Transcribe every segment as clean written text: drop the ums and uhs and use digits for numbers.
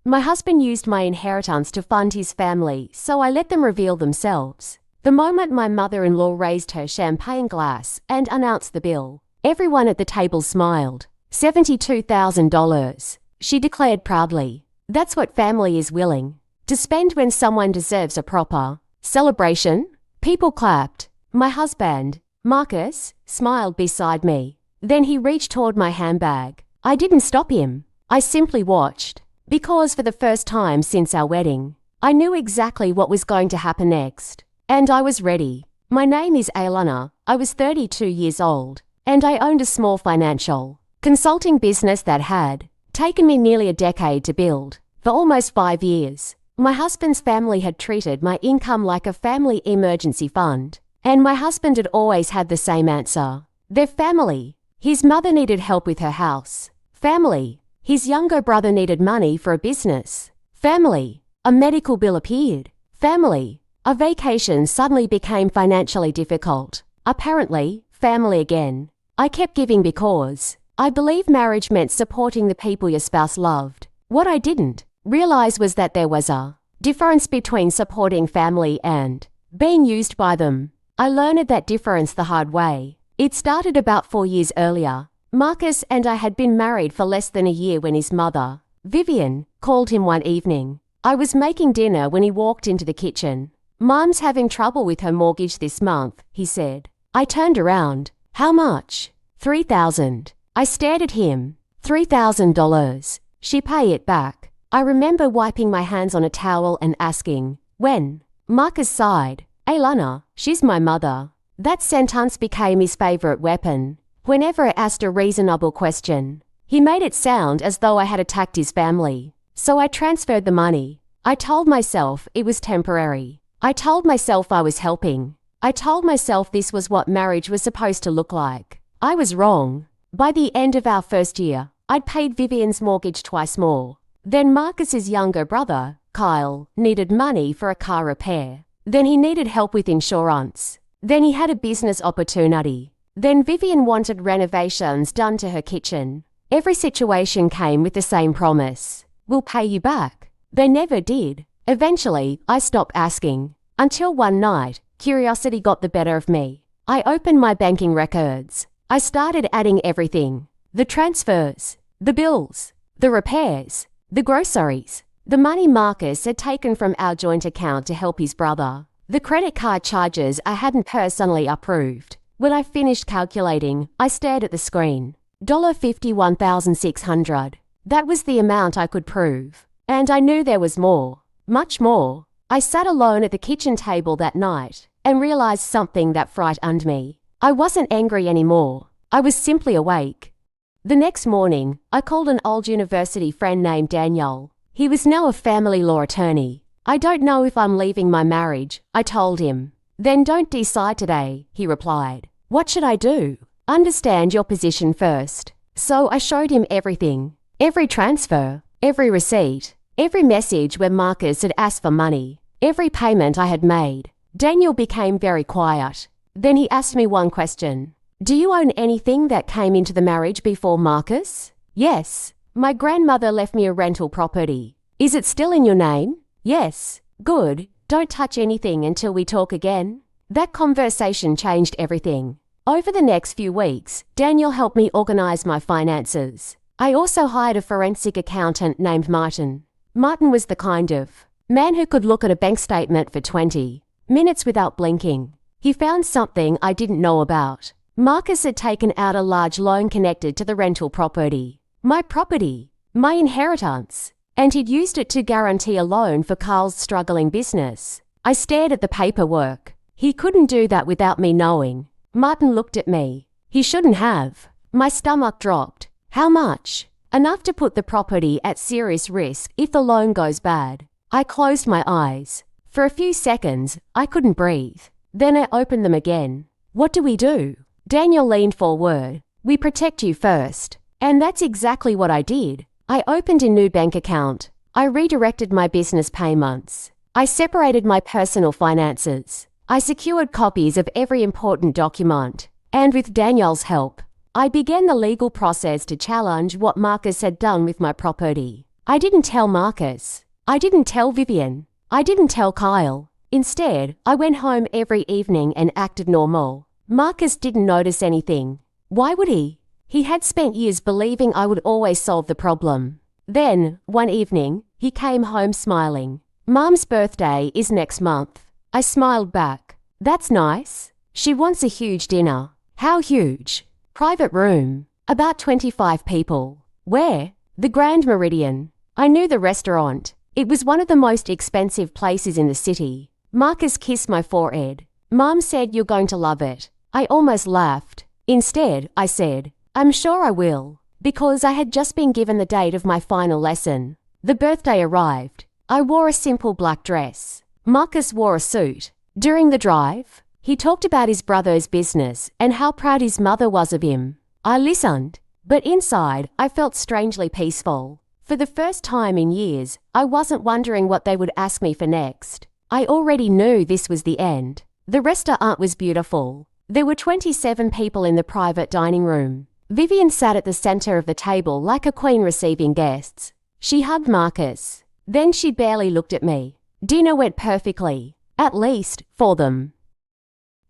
My husband used my inheritance to fund his family, so I let them reveal themselves. The moment my mother-in-law raised her champagne glass and announced the bill, everyone at the table smiled. $72,000, she declared proudly. That's what family is willing to spend when someone deserves a proper celebration. People clapped. My husband, Marcus, smiled beside me. Then he reached toward my handbag. I didn't stop him. I simply watched. Because for the first time since our wedding, I knew exactly what was going to happen next. And I was ready. My name is Aylana. I was 32 years old, and I owned a small financial consulting business that had taken me nearly a decade to build. For almost 5 years, my husband's family had treated my income like a family emergency fund, and my husband had always had the same answer. Their family. His mother needed help with her house. Family. His younger brother needed money for a business. Family. A medical bill appeared. Family. A vacation suddenly became financially difficult. Apparently, family again. I kept giving because I believe marriage meant supporting the people your spouse loved. What I didn't realize was that there was a difference between supporting family and being used by them. I learned that difference the hard way. It started about 4 years earlier. Marcus and I had been married for less than a year when his mother, Vivian, called him one evening. I was making dinner when he walked into the kitchen. "Mom's having trouble with her mortgage this month," he said. I turned around. "How much?" $3,000. I stared at him. $3,000. She pay it back. I remember wiping my hands on a towel and asking, "When?" Marcus sighed. "Aylana, she's my mother." That sentence became his favorite weapon. Whenever I asked a reasonable question, he made it sound as though I had attacked his family. So I transferred the money. I told myself it was temporary. I told myself I was helping. I told myself this was what marriage was supposed to look like. I was wrong. By the end of our first year, I'd paid Vivian's mortgage twice more. Then Marcus's younger brother, Kyle, needed money for a car repair. Then he needed help with insurance. Then he had a business opportunity. Then Vivian wanted renovations done to her kitchen. Every situation came with the same promise. "We'll pay you back." They never did. Eventually, I stopped asking. Until one night, curiosity got the better of me. I opened my banking records. I started adding everything. The transfers, the bills, the repairs, the groceries, the money Marcus had taken from our joint account to help his brother, the credit card charges I hadn't personally approved. When I finished calculating, I stared at the screen. $51,600. That was the amount I could prove. And I knew there was more. Much more. I sat alone at the kitchen table that night and realized something that frightened me. I wasn't angry anymore. I was simply awake. The next morning, I called an old university friend named Daniel. He was now a family law attorney. "I don't know if I'm leaving my marriage," I told him. "Then don't decide today," he replied. "What should I do?" "Understand your position first." So I showed him everything. Every transfer, every receipt, every message where Marcus had asked for money, every payment I had made. Daniel became very quiet. Then he asked me one question. "Do you own anything that came into the marriage before Marcus?" "Yes. My grandmother left me a rental property." "Is it still in your name?" "Yes." "Good. Don't touch anything until we talk again." That conversation changed everything. Over the next few weeks, Daniel helped me organize my finances. I also hired a forensic accountant named Martin. Martin was the kind of man who could look at a bank statement for 20 minutes without blinking. He found something I didn't know about. Marcus had taken out a large loan connected to the rental property. My property. My inheritance. And he'd used it to guarantee a loan for Carl's struggling business. I stared at the paperwork. He couldn't do that without me knowing. Martin looked at me. He shouldn't have. My stomach dropped. "How much?" "Enough to put the property at serious risk if the loan goes bad." I closed my eyes. For a few seconds, I couldn't breathe. Then I opened them again. "What do we do?" Daniel leaned forward. "We protect you first." And that's exactly what I did. I opened a new bank account. I redirected my business payments. I separated my personal finances. I secured copies of every important document. And with Daniel's help, I began the legal process to challenge what Marcus had done with my property. I didn't tell Marcus. I didn't tell Vivian. I didn't tell Kyle. Instead, I went home every evening and acted normal. Marcus didn't notice anything. Why would he? He had spent years believing I would always solve the problem. Then, one evening, he came home smiling. Mom's birthday is next month. I smiled back. That's nice. She wants a huge dinner. How huge? Private room. About 25 people. Where? The Grand Meridian. I knew the restaurant. It was one of the most expensive places in the city. Marcus kissed my forehead. Mom said you're going to love it. I almost laughed. Instead, I said, I'm sure I will, because I had just been given the date of my final lesson. The birthday arrived. I wore a simple black dress. Marcus wore a suit. During the drive, he talked about his brother's business and how proud his mother was of him. I listened, but inside, I felt strangely peaceful. For the first time in years, I wasn't wondering what they would ask me for next. I already knew this was the end. The restaurant was beautiful. There were 27 people in the private dining room. Vivian sat at the center of the table like a queen receiving guests. She hugged Marcus. Then she barely looked at me. Dinner went perfectly, at least for them.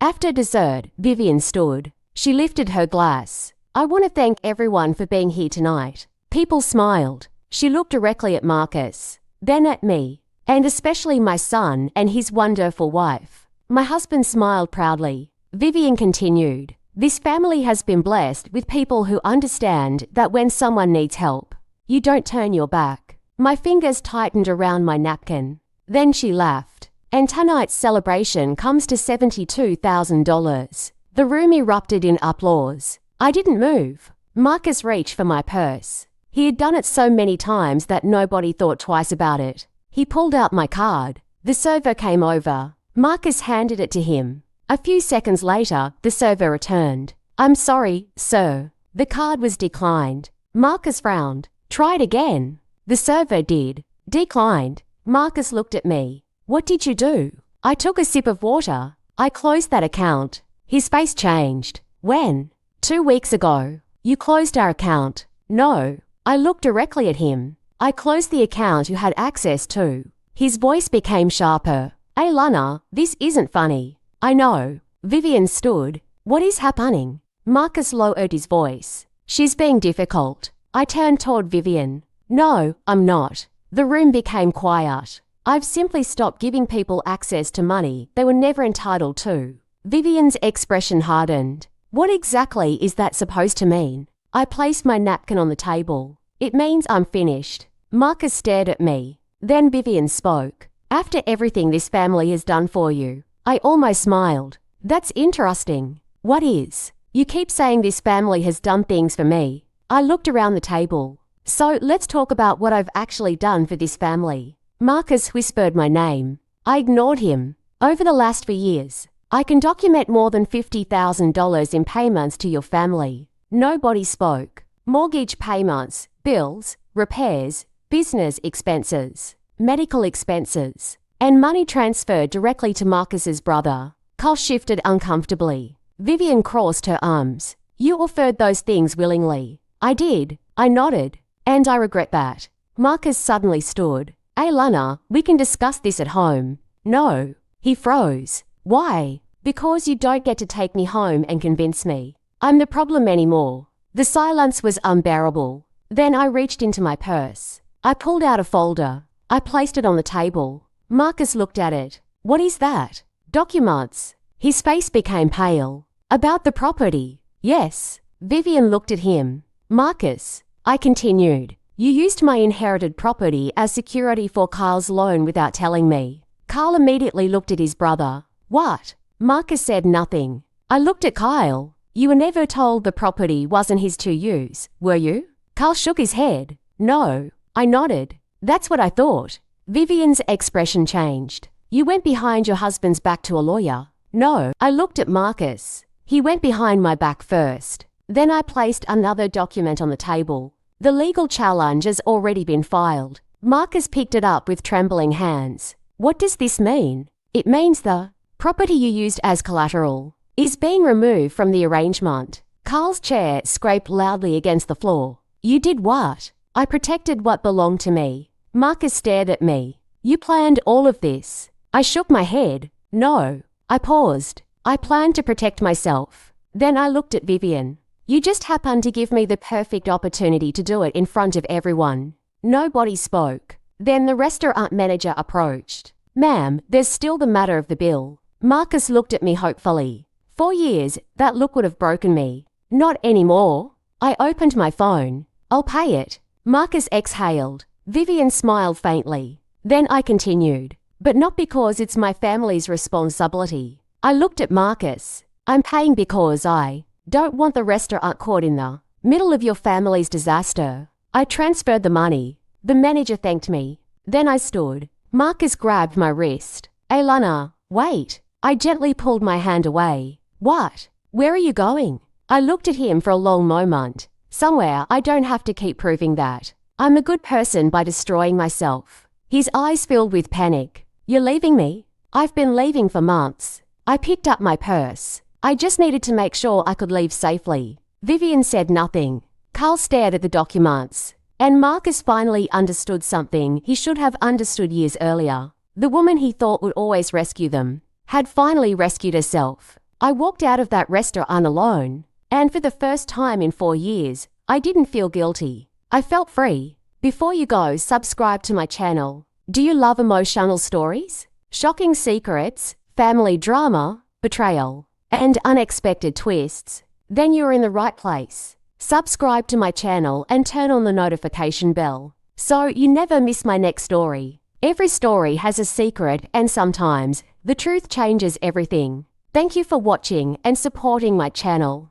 After dessert, Vivian stood. She lifted her glass. I want to thank everyone for being here tonight. People smiled. She looked directly at Marcus, then at me, and especially my son and his wonderful wife. My husband smiled proudly. Vivian continued, this family has been blessed with people who understand that when someone needs help, you don't turn your back. My fingers tightened around my napkin. Then she laughed. And tonight's celebration comes to $72,000. The room erupted in applause. I didn't move. Marcus reached for my purse. He had done it so many times that nobody thought twice about it. He pulled out my card. The server came over. Marcus handed it to him. A few seconds later, the server returned. I'm sorry, sir. The card was declined. Marcus frowned. Try it again. The server did. Declined. Marcus looked at me. What did you do? I took a sip of water. I closed that account. His face changed. When? 2 weeks ago. You closed our account. No. I looked directly at him. I closed the account you had access to. His voice became sharper. Aylana, this isn't funny. I know. Vivian stood. What is happening? Marcus lowered his voice. She's being difficult. I turned toward Vivian. No, I'm not. The room became quiet. I've simply stopped giving people access to money they were never entitled to. Vivian's expression hardened. What exactly is that supposed to mean? I placed my napkin on the table. It means I'm finished. Marcus stared at me. Then Vivian spoke. After everything this family has done for you, I almost smiled. That's interesting. What is? You keep saying this family has done things for me. I looked around the table. So let's talk about what I've actually done for this family. Marcus whispered my name. I ignored him. Over the last few years, I can document more than $50,000 in payments to your family. Nobody spoke. Mortgage payments, bills, repairs, business expenses, medical expenses, and money transferred directly to Marcus's brother. Carl shifted uncomfortably. Vivian crossed her arms. You offered those things willingly. I did. I nodded. And I regret that. Marcus suddenly stood. Aylana, we can discuss this at home. No. He froze. Why? Because you don't get to take me home and convince me I'm the problem anymore. The silence was unbearable. Then I reached into my purse. I pulled out a folder. I placed it on the table. Marcus looked at it. What is that? Documents. His face became pale. About the property. Yes. Vivian looked at him. Marcus, I continued. You used my inherited property as security for Carl's loan without telling me. Carl immediately looked at his brother. What? Marcus said nothing. I looked at Kyle. You were never told the property wasn't his to use, were you? Carl shook his head. No. I nodded. That's what I thought. Vivian's expression changed. You went behind your husband's back to a lawyer. No. I looked at Marcus. He went behind my back first. Then I placed another document on the table. The legal challenge has already been filed. Marcus picked it up with trembling hands. What does this mean? It means the property you used as collateral is being removed from the arrangement. Carl's chair scraped loudly against the floor. You did what? I protected what belonged to me. Marcus stared at me. You planned all of this? I shook my head. No. I paused. I planned to protect myself. Then I looked at Vivian. You just happened to give me the perfect opportunity to do it in front of everyone. Nobody spoke. Then the restaurant manager approached. Ma'am, there's still the matter of the bill. Marcus looked at me hopefully. 4 years, that look would have broken me. Not anymore. I opened my phone. I'll pay it. Marcus exhaled. Vivian smiled faintly. Then I continued. But not because it's my family's responsibility. I looked at Marcus. I'm paying because I don't want the restaurant caught in the middle of your family's disaster. I transferred the money. The manager thanked me. Then I stood. Marcus grabbed my wrist. Alanna, wait. I gently pulled my hand away. What? Where are you going? I looked at him for a long moment. Somewhere I don't have to keep proving that I'm a good person by destroying myself. His eyes filled with panic. You're leaving me? I've been leaving for months. I picked up my purse. I just needed to make sure I could leave safely. Vivian said nothing. Carl stared at the documents. And Marcus finally understood something he should have understood years earlier. The woman he thought would always rescue them had finally rescued herself. I walked out of that restaurant alone. And for the first time in 4 years, I didn't feel guilty. I felt free. Before you go, subscribe to my channel. Do you love emotional stories? Shocking secrets, family drama, betrayal, and unexpected twists? Then you're in the right place. Subscribe to my channel and turn on the notification bell so you never miss my next story. Every story has a secret and sometimes the truth changes everything. Thank you for watching and supporting my channel.